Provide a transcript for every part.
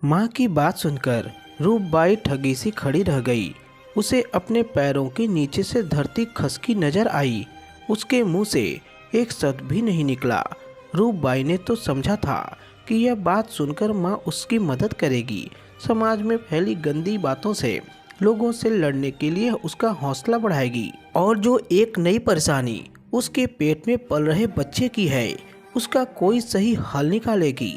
माँ की बात सुनकर रूपबाई ठगी सी खड़ी रह गई। उसे अपने पैरों के नीचे से धरती खसकी नजर आई। उसके मुंह से एक शब्द भी नहीं निकला। रूपबाई ने तो समझा था कि यह बात सुनकर माँ उसकी मदद करेगी, समाज में फैली गंदी बातों से लोगों से लड़ने के लिए उसका हौसला बढ़ाएगी, और जो एक नई परेशानी उसके पेट में पल रहे बच्चे की है उसका कोई सही हल निकालेगी।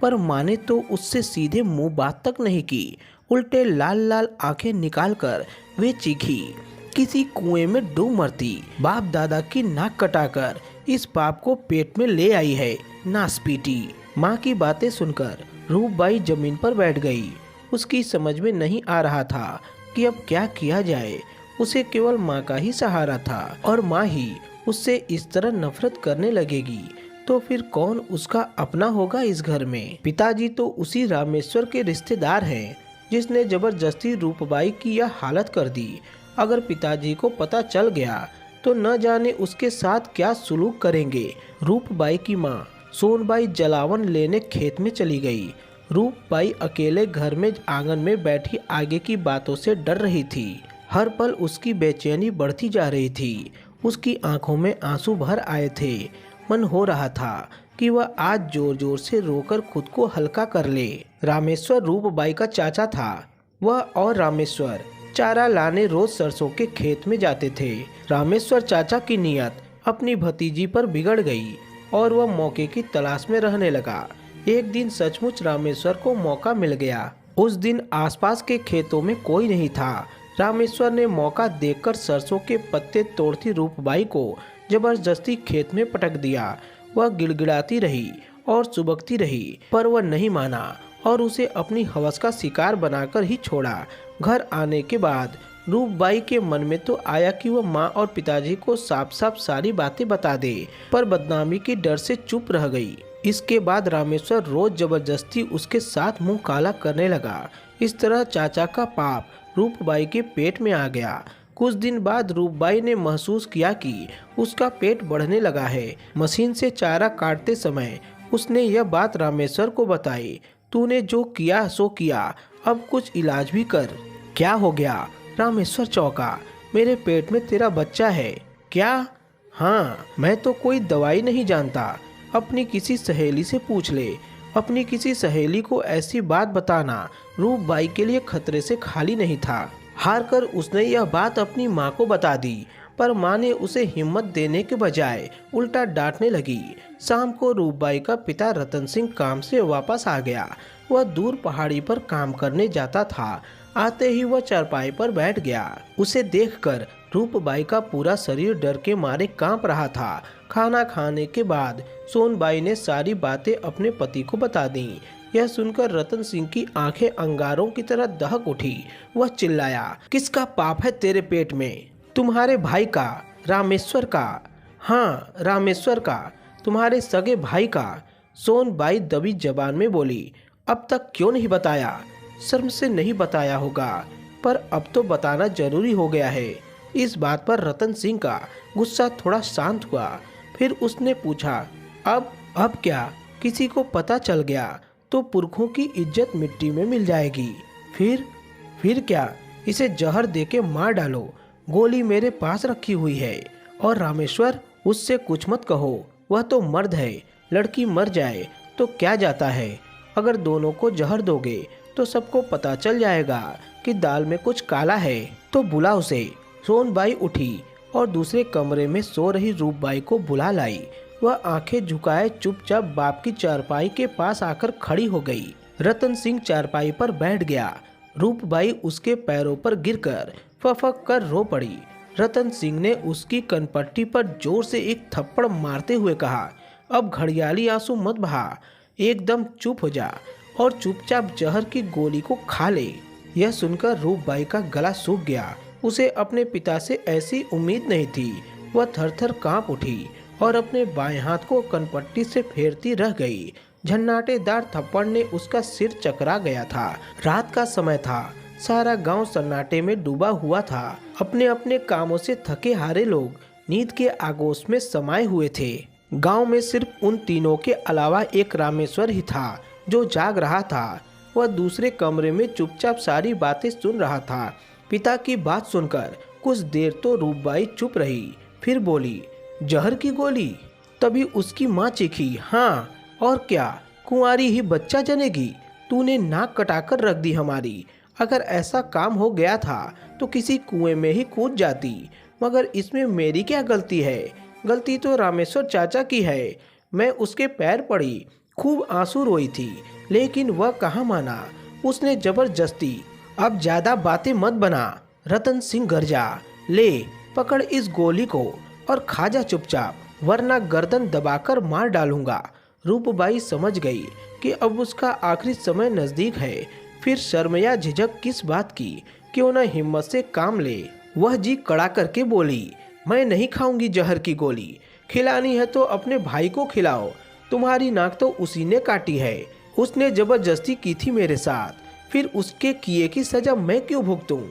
पर माँ ने तो उससे सीधे मुंह बात तक नहीं की, उल्टे लाल लाल आंखें निकालकर वे चीखी, किसी कुएं में डूब मरती। बाप दादा की नाक कटाकर इस पाप को पेट में ले आई है, नासपीटी। माँ की बातें सुनकर रूपबाई जमीन पर बैठ गई। उसकी समझ में नहीं आ रहा था कि अब क्या किया जाए। उसे केवल माँ का ही सहारा था, और माँ ही उससे इस तरह नफरत करने लगेगी तो फिर कौन उसका अपना होगा इस घर में। पिताजी तो उसी रामेश्वर के रिश्तेदार हैं जिसने जबरदस्ती रूपबाई की यह हालत कर दी। अगर पिताजी को पता चल गया तो न जाने उसके साथ क्या सुलूक करेंगे। रूपबाई की माँ सोनबाई जलावन लेने खेत में चली गई। रूपबाई अकेले घर में आंगन में बैठी आगे की बातों से डर रही थी। हर पल उसकी बेचैनी बढ़ती जा रही थी। उसकी आंखों में आंसू भर आए थे। मन हो रहा था कि वह आज जोर जोर से रोकर खुद को हल्का कर ले। रामेश्वर रूपबाई का चाचा था। वह और रामेश्वर चारा लाने रोज सरसों के खेत में जाते थे। रामेश्वर चाचा की नीयत अपनी भतीजी पर बिगड़ गई और वह मौके की तलाश में रहने लगा। एक दिन सचमुच रामेश्वर को मौका मिल गया। उस दिन आसपास के खेतों में कोई नहीं था। रामेश्वर ने मौका देखकर सरसों के पत्ते तोड़ती रूपबाई को जबरदस्ती खेत में पटक दिया। वह गिड़गिड़ाती रही और सुबकती रही, पर वह नहीं माना और उसे अपनी हवस का शिकार बनाकर ही छोड़ा। घर आने के बाद रूपबाई के मन में तो आया कि वह माँ और पिताजी को साफ साफ सारी बातें बता दे, पर बदनामी के डर से चुप रह गई। इसके बाद रामेश्वर रोज जबरदस्ती उसके साथ मुंह काला करने लगा। इस तरह चाचा का पाप रूपबाई के पेट में आ गया। कुछ दिन बाद रूपबाई ने महसूस किया कि उसका पेट बढ़ने लगा है। मशीन से चारा काटते समय उसने यह बात रामेश्वर को बताई। तूने जो किया सो किया, अब कुछ इलाज भी कर। क्या हो गया? रामेश्वर चौंका। मेरे पेट में तेरा बच्चा है क्या? हाँ, मैं तो कोई दवाई नहीं जानता। अपनी किसी सहेली से पूछ ले। अपनी किसी सहेली को ऐसी बात बताना रूपबाई के लिए खतरे से खाली नहीं था। हार कर उसने यह बात अपनी माँ को बता दी, पर माँ ने उसे हिम्मत देने के बजाय उल्टा डांटने लगी। शाम को रूपबाई का पिता रतन सिंह काम से वापस आ गया। वह दूर पहाड़ी पर काम करने जाता था। आते ही वह चारपाई पर बैठ गया। उसे देखकर रूपबाई का पूरा शरीर डर के मारे कांप रहा था। खाना खाने के बाद सोनबाई ने सारी बातें अपने पति को बता दी। यह सुनकर रतन सिंह की आंखें अंगारों की तरह दहक उठी। वह चिल्लाया, किसका पाप है तेरे पेट में? तुम्हारे भाई का, रामेश्वर का। हाँ, रामेश्वर का, तुम्हारे सगे भाई का। सोनबाई दबी जबान में बोली, अब तक क्यों नहीं बताया? शर्म से नहीं बताया होगा, पर अब तो बताना जरूरी हो गया है। इस बात पर रतन सिंह का गुस्सा थोड़ा शांत हुआ। फिर उसने पूछा, अब क्या? किसी को पता चल गया तो पुरखों की इज्जत मिट्टी में मिल जाएगी। फिर क्या? इसे जहर देके मार डालो। गोली मेरे पास रखी हुई है। और रामेश्वर, उससे कुछ मत कहो, वह तो मर्द है। लड़की मर जाए तो क्या जाता है? अगर दोनों को जहर दोगे तो सबको पता चल जाएगा कि दाल में कुछ काला है। तो बुला उसे। सोनबाई उठी और दूसरे कमरे में सो रही रूपबाई को बुला लाई। वह आंखें झुकाए चुपचाप बाप की चारपाई के पास आकर खड़ी हो गई। रतन सिंह चारपाई पर बैठ गया। रूपबाई उसके पैरों पर गिरकर फफक कर रो पड़ी। रतन सिंह ने उसकी कनपट्टी पर जोर से एक थप्पड़ मारते हुए कहा, अब घड़ियाली आंसू मत बहा, एकदम चुप हो जा और चुपचाप जहर की गोली को खा ले। यह सुनकर रूपबाई का गला सूख गया। उसे अपने पिता से ऐसी उम्मीद नहीं थी। वह थर थर कांप उठी और अपने बाएं हाथ को कनपट्टी से फेरती रह गई। झन्नाटेदार थप्पड़ ने उसका सिर चकरा गया था। रात का समय था। सारा गांव सन्नाटे में डूबा हुआ था। अपने अपने कामों से थके हारे लोग नींद के आगोश में समाये हुए थे। गांव में सिर्फ उन तीनों के अलावा एक रामेश्वर ही था जो जाग रहा था। वह दूसरे कमरे में चुपचाप सारी बातें सुन रहा था। पिता की बात सुनकर कुछ देर तो रूपबाई चुप रही, फिर बोली, जहर की गोली? तभी उसकी माँ चीखी, हाँ और क्या, कुंवारी ही बच्चा जनेगी? तूने नाक कटाकर रख दी हमारी। अगर ऐसा काम हो गया था तो किसी कुएं में ही कूद जाती, मगर इसमें मेरी क्या गलती है? गलती तो रामेश्वर चाचा की है। मैं उसके पैर पड़ी, खूब आंसू रोई थी, लेकिन वह कहाँ माना। उसने जबरदस्ती। अब ज्यादा बातें मत बना, रतन सिंह गरजा। ले पकड़ इस गोली को और खा जा चुपचाप, वरना गर्दन दबाकर मार डालूंगा। रूपबाई समझ गई कि अब उसका आखिरी समय नजदीक है। फिर शर्म या झिझक किस बात की, क्यों न हिम्मत से काम ले। वह जी कड़ा करके बोली, मैं नहीं खाऊंगी जहर की गोली। खिलानी है तो अपने भाई को खिलाओ, तुम्हारी नाक तो उसी ने काटी है। उसने जबरदस्ती की थी मेरे साथ, फिर उसके किए की सजा मैं क्यों भुगतूं?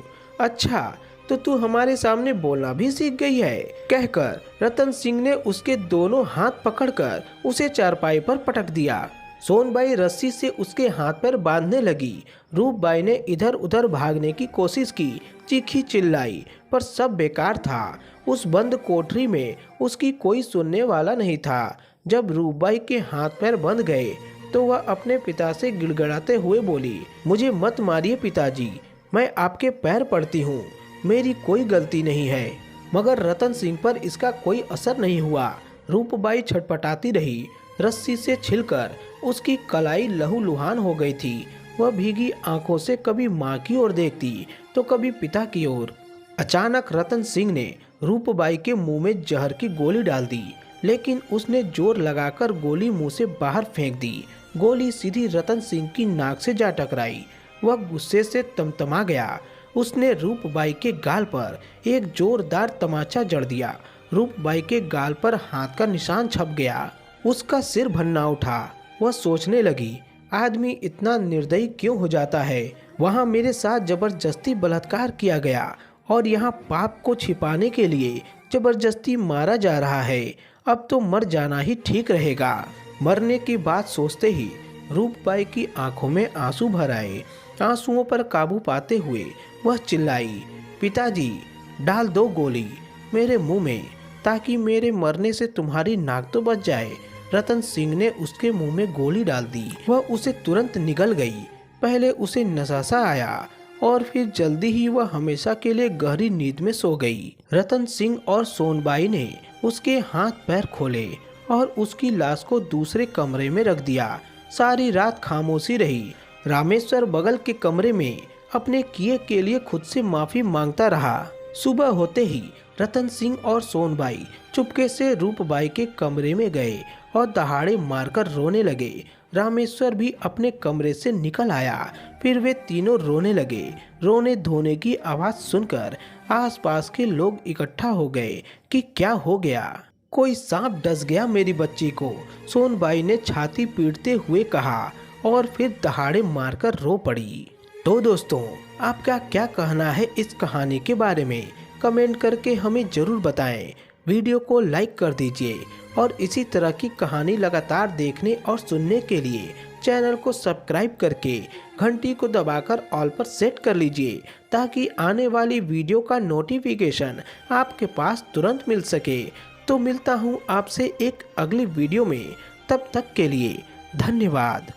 अच्छा तो तू हमारे सामने बोलना भी सीख गई है, कहकर रतन सिंह ने उसके दोनों हाथ पकड़कर उसे चारपाई पर पटक दिया। सोनबाई रस्सी से उसके हाथ पैर बांधने लगी। रूपबाई ने इधर उधर भागने की कोशिश की, चीखी चिल्लाई, पर सब बेकार था। उस बंद कोठरी में उसकी कोई सुनने वाला नहीं था। जब रूपबाई के हाथ पैर बंध गए तो वह अपने पिता से गिड़गिड़ाते हुए बोली, मुझे मत मारिए पिताजी, मैं आपके पैर पड़ती हूँ, मेरी कोई गलती नहीं है। मगर रतन सिंह पर इसका कोई असर नहीं हुआ। रूपबाई छटपटाती रही। रस्सी से छिलकर उसकी कलाई लहूलुहान हो गई थी। वह भीगी आंखों से कभी माँ की ओर देखती तो कभी पिता की ओर। अचानक रतन सिंह ने रूपबाई के मुंह में जहर की गोली डाल दी, लेकिन उसने जोर लगाकर गोली मुंह से बाहर फेंक दी। गोली सीधी रतन सिंह की नाक से जा टकराई। वह गुस्से से तमतमा गया। उसने रूपबाई के गाल पर एक जोरदार तमाचा जड़ दिया। रूपबाई के गाल पर हाथ का निशान छप गया। उसका सिर भन्ना उठा। वह सोचने लगी, आदमी इतना निर्दयी क्यों हो जाता है? वहाँ मेरे साथ जबरदस्ती बलात्कार किया गया और यहाँ पाप को छिपाने के लिए जबरदस्ती मारा जा रहा है। अब तो मर जाना ही ठीक रहेगा। मरने की बात सोचते ही रूपबाई की आंखों में आंसू भर आए। आंसुओं पर काबू पाते हुए वह चिल्लाई, पिताजी डाल दो गोली मेरे मुंह में, ताकि मेरे मरने से तुम्हारी नाक तो बच जाए। रतन सिंह ने उसके मुंह में गोली डाल दी। वह उसे तुरंत निगल गई। पहले उसे नशा सा आया और फिर जल्दी ही वह हमेशा के लिए गहरी नींद में सो गई। रतन सिंह और सोनबाई ने उसके हाथ पैर खोले और उसकी लाश को दूसरे कमरे में रख दिया। सारी रात खामोशी रही। रामेश्वर बगल के कमरे में अपने किए के लिए खुद से माफी मांगता रहा। सुबह होते ही रतन सिंह और सोनबाई चुपके से रूपबाई के कमरे में गए और दहाड़े मारकर रोने लगे। रामेश्वर भी अपने कमरे से निकल आया। फिर वे तीनों रोने लगे। रोने धोने की आवाज सुनकर आसपास के लोग इकट्ठा हो गए कि क्या हो गया। कोई सांप डस गया मेरी बच्ची को, सोनबाई ने छाती पीटते हुए कहा और फिर दहाड़े मारकर रो पड़ी। तो दोस्तों, आपका क्या कहना है इस कहानी के बारे में? कमेंट करके हमें जरूर बताएं। वीडियो को लाइक कर दीजिए और इसी तरह की कहानी लगातार देखने और सुनने के लिए चैनल को सब्सक्राइब करके घंटी को दबाकर ऑल पर सेट कर लीजिए, ताकि आने वाली वीडियो का नोटिफिकेशन आपके पास तुरंत मिल सके। तो मिलता हूँ आपसे एक अगली वीडियो में, तब तक के लिए धन्यवाद।